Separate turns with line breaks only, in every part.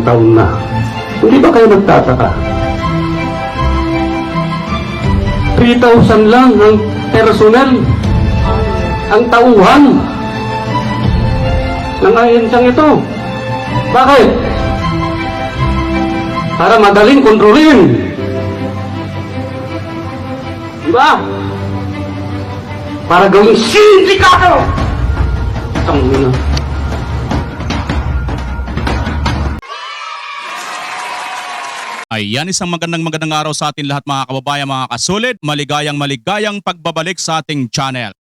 taon na. Hindi ba kayo nagtataka? 3,000 lang ang personnel, ang tauhan ng ahensyang ito. Bakit? Para madaling kontrolin. Diba? Para gawing sindikato. Tangina.
Ayan, isang magandang araw sa atin lahat mga kababayan, mga kasulit. Maligayang pagbabalik sa ating channel.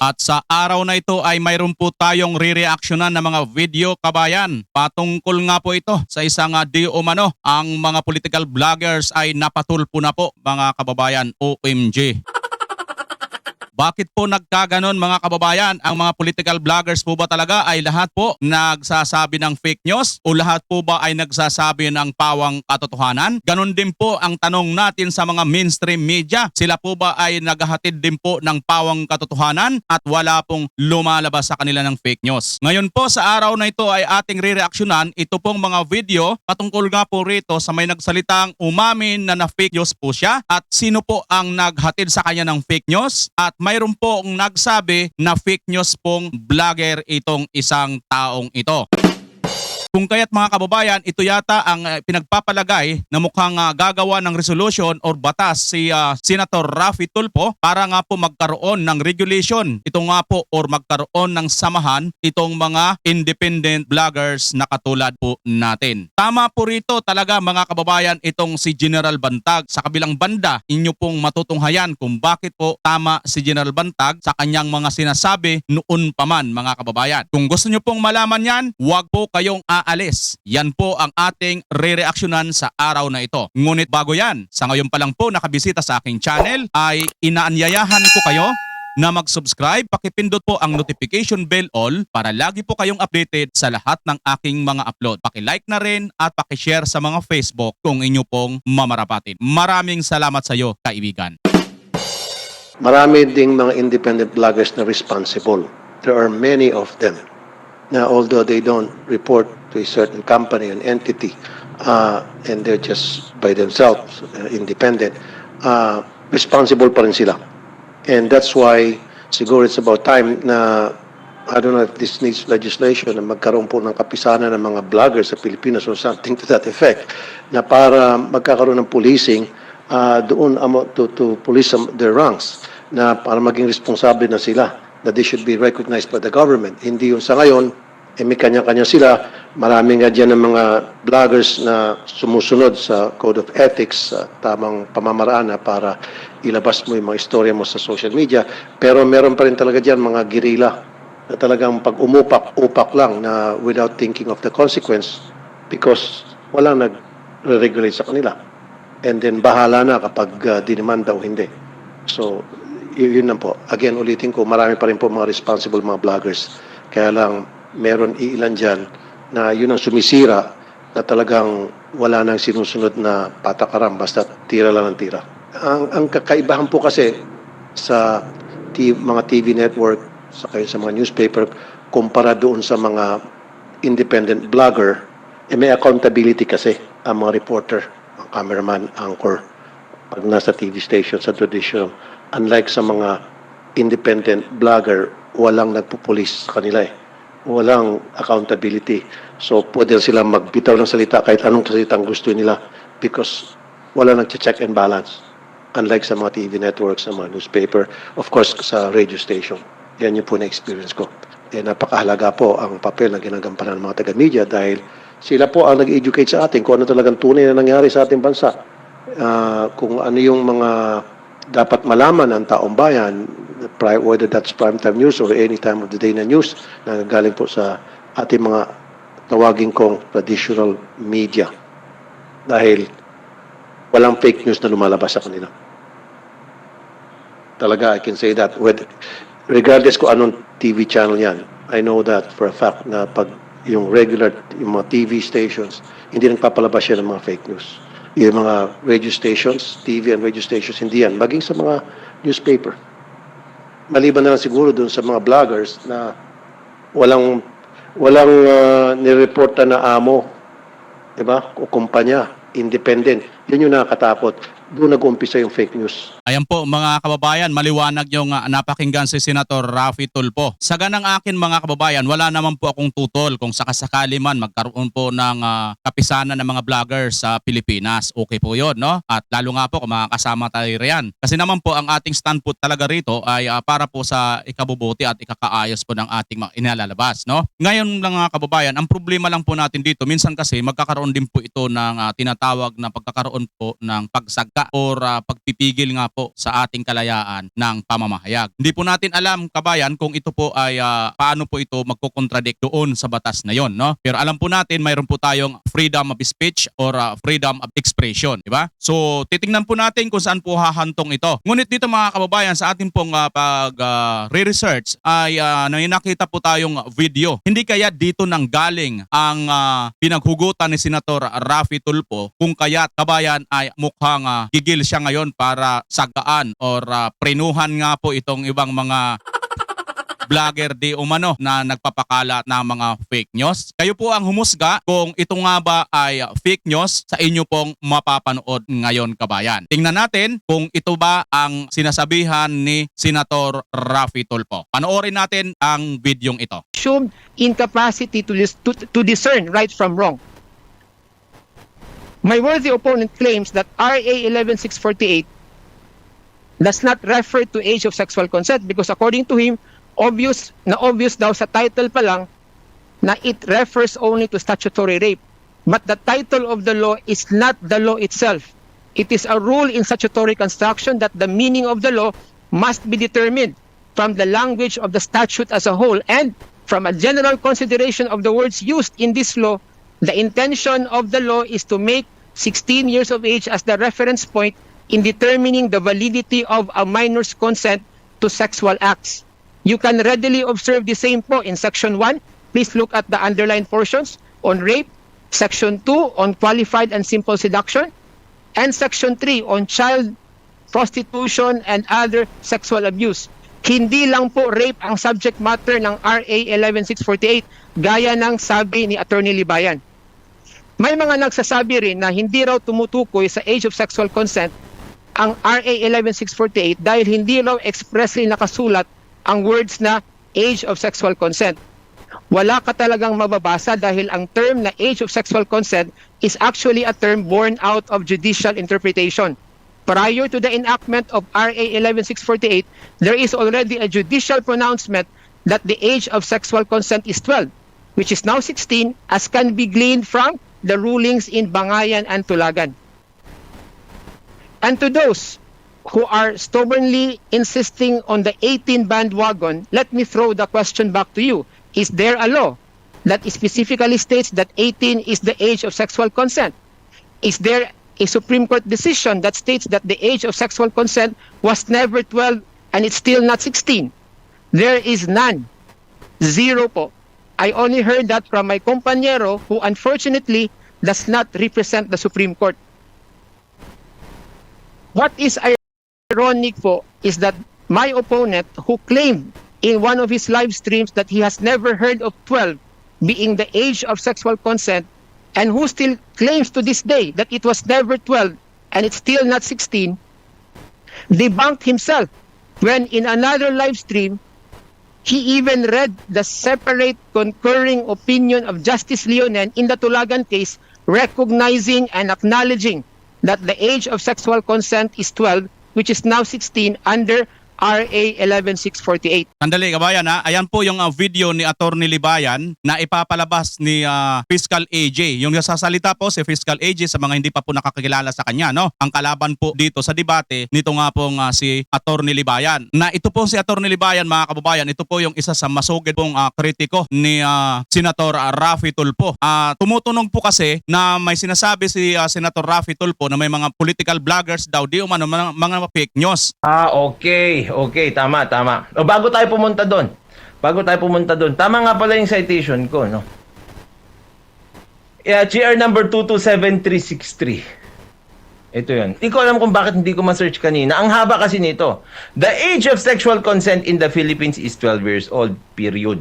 At sa araw na ito ay mayroon po tayong re-reactionan na mga video, kabayan. Patungkol nga po ito sa isang di umano, ang mga political vloggers ay napatulpo na po mga kababayan. OMG. Bakit po nagkaganon mga kababayan? Ang mga political vloggers po ba talaga ay lahat po nagsasabi ng fake news? O lahat po ba ay nagsasabi ng pawang katotohanan? Ganon din po ang tanong natin sa mga mainstream media. Sila po ba ay naghahatid din po ng pawang katotohanan at wala pong lumalabas sa kanila ng fake news? Ngayon po sa araw na ito ay ating re-reactionan ito pong mga video patungkol nga po rito sa may nagsalitang umamin na fake news po siya at sino po ang naghatid sa kanya ng fake news at mayroon pong nagsabi na fake news pong vlogger itong isang taong ito. Kung kaya't mga kababayan, ito yata ang pinagpapalagay na mukhang gagawa ng resolution or batas si Senator Raffy Tulfo para nga po magkaroon ng regulation. Ito nga po or magkaroon ng samahan itong mga independent vloggers na katulad po natin. Tama po rito talaga mga kababayan itong si General Bantag. Sa kabilang banda, inyo pong matutunghayan kung bakit po tama si General Bantag sa kanyang mga sinasabi noon pa man mga kababayan. Kung gusto nyo pong malaman yan, huwag po kayong aalis. Yan po ang ating re-reactionan sa araw na ito. Ngunit bago yan, sa ngayon pa lang po nakabisita sa aking channel, ay inaanyayahan ko kayo na mag-subscribe, pakipindot po ang notification bell all para lagi po kayong updated sa lahat ng aking mga upload. Paki-like na rin at paki-share sa mga Facebook kung inyo pong mamarapatin. Maraming salamat sa iyo, kaibigan.
Marami ding mga independent vloggers na responsible. There are many of them. Now, although they don't report to a certain company, an entity, and they're just by themselves, independent, responsible pa rin sila. And that's why, siguro it's about time na, I don't know if this needs legislation, na magkaroon po ng kapisanan ng mga vloggers sa Pilipinas or something to that effect, na para magkakaroon ng policing doon to police their ranks, na para maging responsable na sila, that they should be recognized by the government. Hindi yung sa ngayon, may kanya-kanya sila. Marami nga dyan ng mga vloggers na sumusunod sa Code of Ethics, tamang pamamaraan na para ilabas mo yung mga istorya mo sa social media. Pero meron pa rin talaga dyan mga guerrilla na talagang pag upak lang na without thinking of the consequence because walang nag-regulate sa kanila. And then bahala na kapag dinimanda o hindi. So, yun lang po. Again, ulitin ko, marami pa rin po mga responsible mga vloggers. Kaya lang, meron ilan dyan na yun ang sumisira na talagang wala nang sinusunod na patakaran, basta tira lang ng tira. Ang kakaibahan po kasi sa mga TV network, sa mga newspaper, kumpara doon sa mga independent vlogger, may accountability kasi ang mga reporter, ang cameraman, anchor, pag nasa TV station, sa traditional. Unlike sa mga independent vlogger, walang nagpupulis sa kanila eh. Walang accountability. So, pwede silang magbitaw ng salita kahit anong salitang gusto nila because wala nag-check and balance. Unlike sa mga TV networks, sa mga newspaper, of course, sa radio station. Yan yung po na-experience ko. Napakahalaga po ang papel na ginagampanan ng mga taga-media dahil sila po ang nag-educate sa atin kung ano talagang tunay na nangyari sa ating bansa. Kung ano yung mga dapat malaman ng taong bayan, whether that's primetime news or any time of the day na news na galing po sa ating mga tawagin kong traditional media. Dahil walang fake news na lumalabas sa kanila. Talaga, I can say that. Regardless kung anong TV channel yan, I know that for a fact na pag yung mga TV stations, hindi nagpapalabas yan ng mga fake news. Yung mga radio stations, TV and radio stations, hindi yan. Maging sa mga newspaper. Maliban na lang siguro dun sa mga vloggers na walang nireporta na amo diba? O kumpanya, independent. Yan yung nakakatakot. Doon nag-uumpisa yung fake news.
Ayan po mga kababayan, maliwanag yung napakinggan si Senator Raffy Tulfo. Sa ganang akin mga kababayan, wala naman po akong tutol kung sakasakali man magkaroon po ng kapisanan ng mga vloggers sa Pilipinas. Okay po yun, no? At lalo nga po kung makakasama tayo riyan. Kasi naman po ang ating stand po talaga rito ay para po sa ikabubuti at ikakaayos po ng ating mga inalalabas, no? Ngayon lang mga kababayan, ang problema lang po natin dito, minsan kasi magkakaroon din po ito ng tinatawag na pagkakaroon po ng pagsagka or pagpipigil nga po sa ating kalayaan ng pamamahayag. Hindi po natin alam, kabayan, kung ito po ay paano po ito magkocontradict doon sa batas na yon, no? Pero alam po natin, mayroon po tayong freedom of speech or freedom of expression, di ba? So, titingnan po natin kung saan po hahantong ito. Ngunit dito mga kababayan, sa ating pong re-research ay nakita po tayong video. Hindi kaya dito nang galing ang pinaghugutan ni Senator Raffy Tulfo kung kaya kabayan ay mukhang gigil siya ngayon para sagaan or prenuhan nga po itong ibang mga vlogger di umano na nagpapakalat ng mga fake news. Kayo po ang humusga kung ito nga ba ay fake news sa inyo pong mapapanood ngayon, kabayan. Tingnan natin kung ito ba ang sinasabihan ni Senator Raffy Tulfo. Panoorin natin ang videong ito.
Assumed incapacity to discern right from wrong. My worthy opponent claims that RA 11648 does not refer to age of sexual consent because according to him, obvious daw sa title pa lang na it refers only to statutory rape. But the title of the law is not the law itself. It is a rule in statutory construction that the meaning of the law must be determined from the language of the statute as a whole and from a general consideration of the words used in this law. The intention of the law is to make 16 years of age as the reference point in determining the validity of a minor's consent to sexual acts. You can readily observe the same po in Section 1. Please look at the underlined portions on rape, Section 2 on qualified and simple seduction, and Section 3 on child prostitution and other sexual abuse. Hindi lang po rape ang subject matter ng RA 11648 gaya ng sabi ni Attorney Libayan. May mga nagsasabi rin na hindi raw tumutukoy sa age of sexual consent ang RA 11648 dahil hindi raw expressly nakasulat ang words na age of sexual consent. Wala ka talagang mababasa dahil ang term na age of sexual consent is actually a term born out of judicial interpretation. Prior to the enactment of RA 11648, there is already a judicial pronouncement that the age of sexual consent is 12, which is now 16, as can be gleaned from the rulings in Bangayan and Tulagan. And to those who are stubbornly insisting on the 18 bandwagon, let me throw the question back to you. Is there a law that specifically states that 18 is the age of sexual consent? Is there a Supreme Court decision that states that the age of sexual consent was never 12 and it's still not 16? There is none. Zero po. I only heard that from my compañero who unfortunately does not represent the Supreme Court. What is ironic po is that my opponent who claimed in one of his live streams that he has never heard of 12 being the age of sexual consent and who still claims to this day that it was never 12 and it's still not 16, debunked himself when in another live stream he even read the separate concurring opinion of Justice Leonen in the Tulagan case, recognizing and acknowledging that the age of sexual consent is 12, which is now 16 under RA 11648.
Sandali kabayan ha, ayan po yung video ni Attorney Libayan na ipapalabas ni Fiscal AJ. Yung nasasalita po si Fiscal AJ sa mga hindi pa po nakakilala sa kanya, no? Ang kalaban po dito sa debate nito nga pong si Attorney Libayan. Na ito po si Attorney Libayan mga kababayan, ito po yung isa sa masugid pong kritiko ni Senator Raffy Tulfo. Tumutunog po kasi na may sinasabi si Senator Raffy Tulfo na may mga political bloggers daw di umano mga fake news.
Okay, tama. O, bago tayo pumunta doon, tama nga pala yung citation ko, no? Yeah, GR number 227363. Ito yun. Hindi ko alam kung bakit hindi ko ma-search kanina. Ang haba kasi nito. The age of sexual consent in the Philippines is 12 years old, period.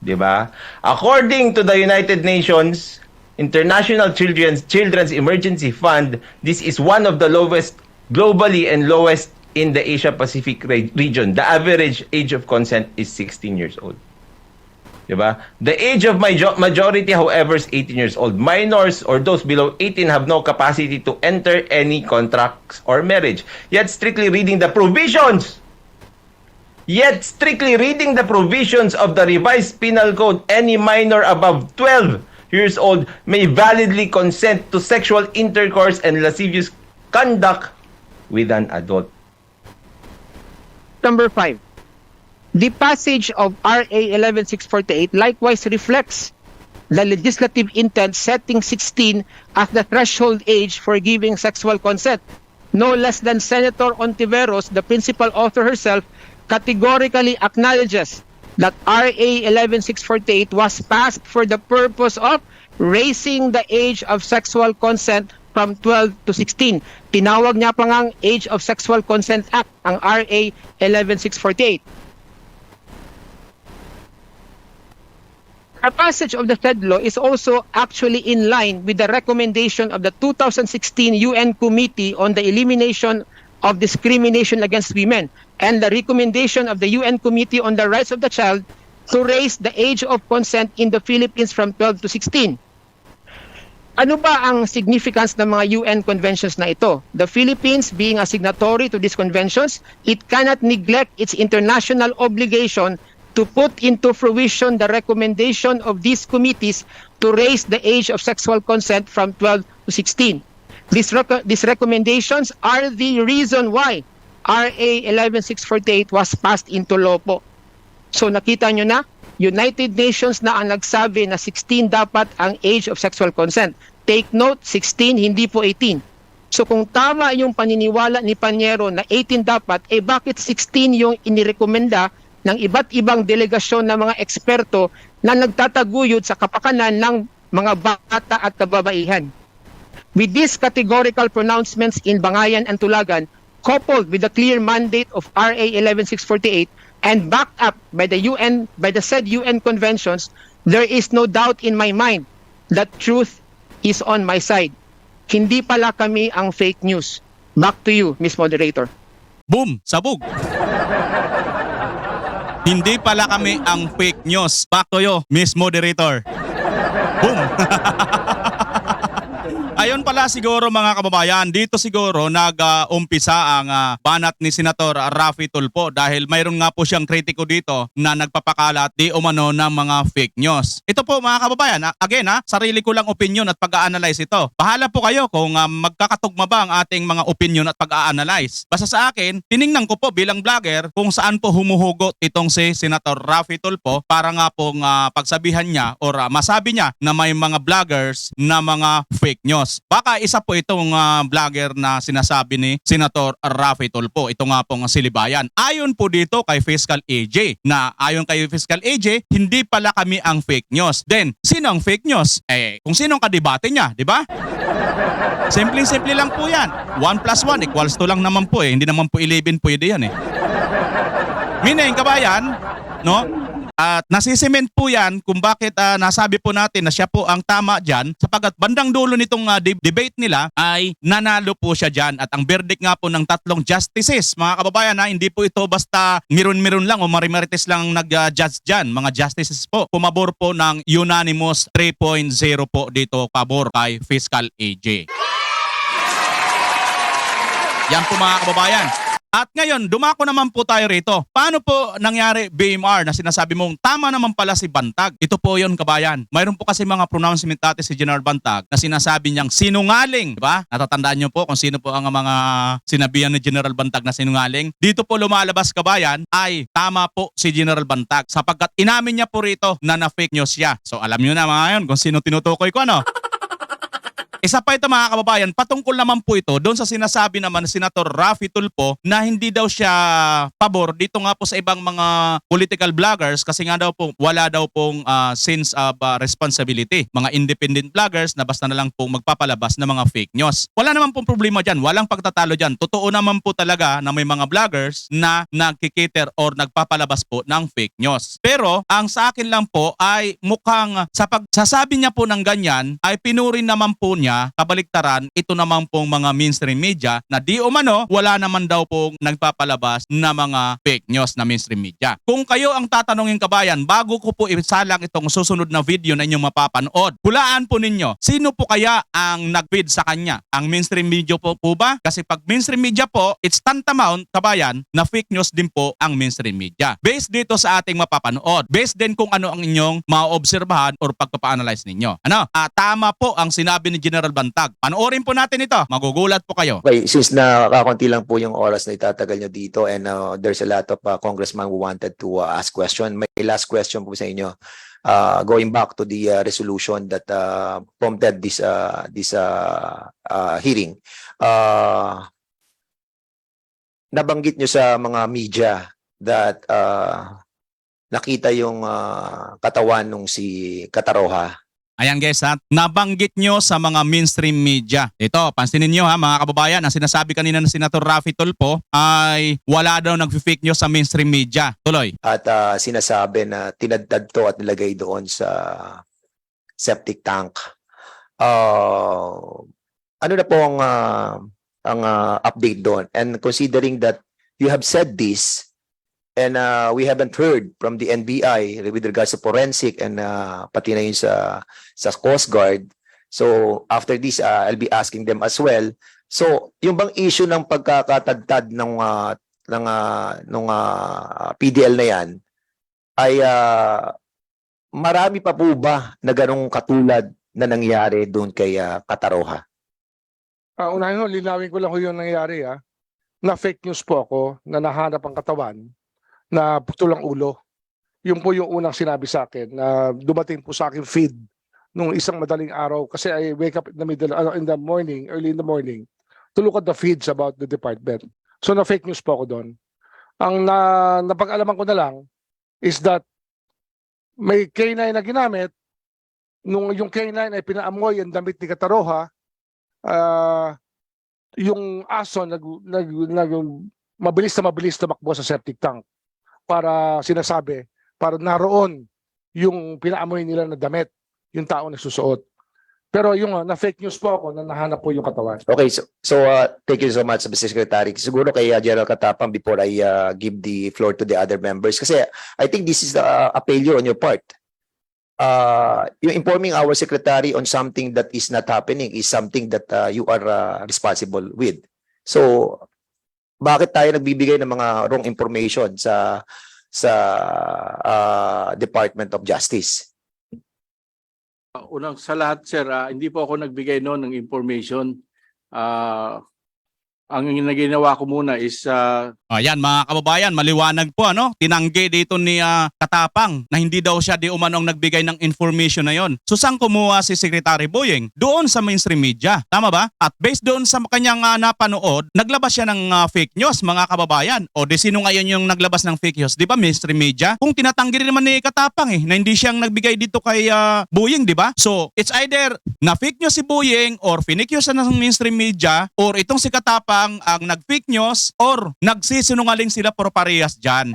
Diba? According to the United Nations, International Children's Emergency Fund, this is one of the lowest globally and lowest in the Asia Pacific region. The average age of consent is 16 years old. Diba? The age of majority, however, is 18 years old. Minors or those below 18 have no capacity to enter any contracts or marriage. Yet strictly reading the provisions of the revised penal code, any minor above 12 years old may validly consent to sexual intercourse and lascivious conduct with an adult.
Number 5. The passage of RA 11648 likewise reflects the legislative intent setting 16 as the threshold age for giving sexual consent. No less than Senator Ontiveros, the principal author herself, categorically acknowledges that RA 11648 was passed for the purpose of raising the age of sexual consent from 12 to 16. Tinawag niya pa ngang Age of Sexual Consent Act, ang RA 11648. The passage of the said law is also actually in line with the recommendation of the 2016 UN Committee on the Elimination of Discrimination Against Women and the recommendation of the UN Committee on the Rights of the Child to raise the age of consent in the Philippines from 12 to 16. Ano ba ang significance ng mga UN conventions na ito? The Philippines, being a signatory to these conventions, it cannot neglect its international obligation to put into fruition the recommendation of these committees to raise the age of sexual consent from 12 to 16. These recommendations are the reason why RA 11648 was passed into law po. So nakita nyo na, United Nations na ang nagsabi na 16 dapat ang age of sexual consent. Take note, 16, hindi po 18. So kung tama yung paniniwala ni Panyero na 18 dapat, bakit 16 yung inirekomenda ng iba't ibang delegasyon ng mga eksperto na nagtataguyod sa kapakanan ng mga bata at kababaihan? With these categorical pronouncements in Bangayan and Tulagan, coupled with the clear mandate of RA 11648 and backed up by the said UN conventions, there is no doubt in my mind that truth is on my side. Hindi pala kami ang fake news. Back to you, Ms. Moderator.
Boom! Sabog! Hindi pala kami ang fake news. Back to you, Miss Moderator. Boom! Ayon pala siguro mga kababayan, dito siguro nag-umpisa ang banat ni Senator Raffy Tulfo dahil mayroon nga po siyang kritiko dito na nagpapakalat di umano ng mga fake news. Ito po mga kababayan, again sarili ko lang opinion at pag-a-analyze ito. Bahala po kayo kung magkakatugma ba ang ating mga opinion at pag-a-analyze. Basta sa akin, tiningnan ko po bilang vlogger kung saan po humuhugot itong si Senator Raffy Tulfo para nga pong pagsabihan niya or masabi niya na may mga vloggers na mga fake news. Baka isa po itong vlogger na sinasabi ni Senator Raffy Tulfo. Ito nga pong Silibayan. Ayon po dito kay Fiscal AJ na ayon kay Fiscal AJ, hindi pala kami ang fake news. Then, sino ang fake news? Kung sino ang kadebate niya, di ba? Simple-simple lang po yan. 1 plus 1 equals 2 lang naman po Hindi naman po 11 pwede yan Meaning, kabayan, no? At nasisement po yan kung bakit nasabi po natin na siya po ang tama dyan sapagkat bandang dulo nitong debate nila ay nanalo po siya dyan at ang verdict nga po ng 3 justices, mga kababayan hindi po ito basta miron-miron lang o marimarites lang nag-judge dyan, mga justices po pumabor po ng unanimous 3.0 po dito pabor kay Fiscal AJ. Yan po mga kababayan. At ngayon, dumako naman po tayo rito. Paano po nangyari BMR na sinasabi mong tama naman pala si Bantag? Ito po yon kabayan. Mayroon po kasi mga pronouncement dati si General Bantag na sinasabi niyang sinungaling. Diba? Natatandaan niyo po kung sino po ang mga sinabihan ni General Bantag na sinungaling. Dito po lumalabas kabayan ay tama po si General Bantag sapagkat inamin niya po rito na na-fake news siya. So alam niyo na mga yun kung sino tinutukoy ko isa pa ito mga kababayan, patungkol naman po ito doon sa sinasabi naman ni Senator Raffy Tulfo na hindi daw siya pabor dito nga po sa ibang mga political vloggers kasi nga daw po wala daw pong sense of responsibility. Mga independent vloggers na basta na lang pong magpapalabas ng mga fake news. Wala naman pong problema dyan, walang pagtatalo dyan. Totoo naman po talaga na may mga vloggers na nagkikater or nagpapalabas po ng fake news. Pero ang sa akin lang po ay mukhang sa pagsasabi niya po ng ganyan ay pinuri naman po niya kabaliktaran ito naman pong mga mainstream media na di umano wala naman daw pong nagpapalabas na mga fake news na mainstream media. Kung kayo ang tatanungin kabayan, bago ko po isalang itong susunod na video na inyong mapapanood, hulaan po ninyo, sino po kaya ang nag-feed sa kanya? Ang mainstream media po ba? Kasi pag mainstream media po, it's tantamount kabayan na fake news din po ang mainstream media. Based dito sa ating mapapanood, based din kung ano ang inyong maobserbahan or pagpapa-analyze ninyo. Tama po ang sinabi ni General Bantag. Panoorin po natin ito. Magugulat po kayo.
Okay, since nakakunti lang po yung oras na itatagal nyo dito and there's a lot of congressman who wanted to ask question. May last question po sa inyo. Going back to the resolution that prompted this hearing. Nabanggit nyo sa mga media that nakita yung katawan nung si Kataroha.
Ayan guys ha, nabanggit nyo sa mga mainstream media. Ito, pansinin nyo ha mga kababayan, ang sinasabi kanina ng Senator Raffy Tulfo ay wala daw nag-fake news sa mainstream media. Tuloy.
At sinasabi na tinadtad to at nilagay doon sa septic tank. Ano na po ang update doon? And considering that you have said this, and we haven't heard from the NBI with regards to forensic and pati na yun sa Coast Guard. So after this, I'll be asking them as well. So yung bang issue ng pagkakatagtad ng PDL na yan ay marami pa po ba na ganong katulad na nangyari doon kay Kataroha?
Unahin ko, linawin ko lang yung nangyari na fake news po ako na nahanap ang katawan na putulang ulo. Yun po yung unang sinabi sa akin na dumating po sa akin feed nung isang madaling araw kasi I wake up in the morning, early in the morning to look at the feeds about the department. So na fake news po ako doon. Ang napag-alaman ko na lang is that may K9 na ginamit nung yung K9 ay pinaamoy ang damit ni Kataroha, yung aso mabilis tumakbo sa septic tank. Para sinasabi, para naroon yung pinaamoy nila na damit, yung tao na susuot. Pero yung na fake news po ako na nahanap po yung katawan.
Okay, so thank you so much, Mr. Secretary. Siguro kay General Katapang before I give the floor to the other members kasi I think this is a failure on your part. Yung informing our secretary on something that is not happening is something that you are responsible with. So bakit tayo nagbibigay ng mga wrong information sa Department of Justice?
Unang sa lahat, sir, hindi po ako nagbigay noon ng information. Ang ginawa ko muna is
Ayan mga kababayan, maliwanag po tinanggi dito ni Katapang na hindi daw siya di umanong nagbigay ng information na yon. So saan kumuha si Secretary Boyeng? Doon sa mainstream media. Tama ba? At based doon sa kanyang napanood, naglabas siya ng fake news mga kababayan. O di sino ngayon yung naglabas ng fake news? Di ba mainstream media? Kung tinatanggi rin naman ni Katapang na hindi siyang nagbigay dito kay Boyeng, di ba? So it's either na fake news si Boyeng or fake news ng mainstream media or itong si Katapang ang nag-fake news or nagsisinungaling sila por parehas dyan.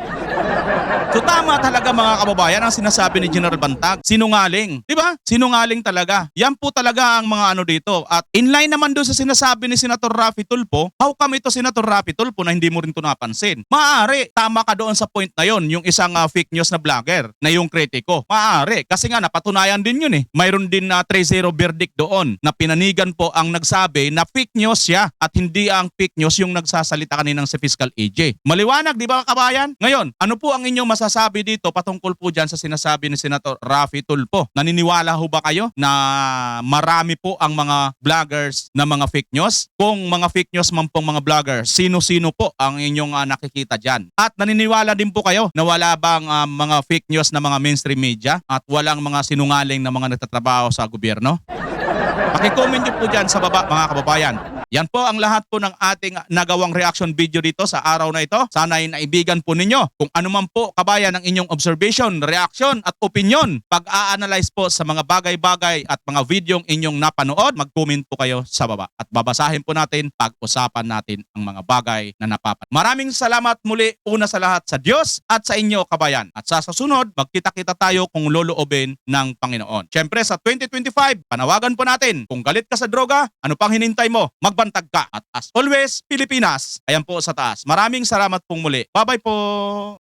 So tama talaga mga kababayan ang sinasabi ni General Bantag. Sinungaling. Diba? Sinungaling talaga. Yan po talaga ang mga dito. At inline naman doon sa sinasabi ni Senator Raffy Tulfo, how come ito Senator Raffy Tulfo na hindi mo rin ito napansin? Maaari, tama ka doon sa point na yon, yung isang fake news na vlogger na yung kritiko. Maaari. Kasi nga napatunayan din yun Mayroon din na 3-0 verdict doon na pinanigan po ang nagsabi na fake news siya at hindi ang fake news yung nagsasalita kaninang si Fiscal AJ. Maliwanag, di ba kabayan? Ngayon, ano po ang inyong masasabi dito patungkol po dyan sa sinasabi ni Senator Raffy Tulfo? Naniniwala ho ba kayo na marami po ang mga vloggers na mga fake news? Kung mga fake news man pong mga vloggers, sino-sino po ang inyong nakikita dyan? At naniniwala din po kayo na wala bang mga fake news na mga mainstream media at walang mga sinungaling na mga nagtatrabaho sa gobyerno? Paki-comment nyo po dyan sa baba, mga kababayan. Yan po ang lahat po ng ating nagawang reaction video dito sa araw na ito. Sana ay naibigan po ninyo kung ano man po kabayan ang inyong observation, reaction at opinion. Pag-a-analyze po sa mga bagay-bagay at mga videong inyong napanood, mag-comment po kayo sa baba. At babasahin po natin, pag-usapan natin ang mga bagay na napapanood. Maraming salamat muli una sa lahat sa Diyos at sa inyo kabayan. At sa susunod, magkita-kita tayo kung loloobin ng Panginoon. Siyempre sa 2025, panawagan po natin, kung galit ka sa droga, ano pang hinintay mo? Magbantag ka. At as always, Pilipinas, ayan po sa taas. Maraming salamat pong muli. Bye-bye po!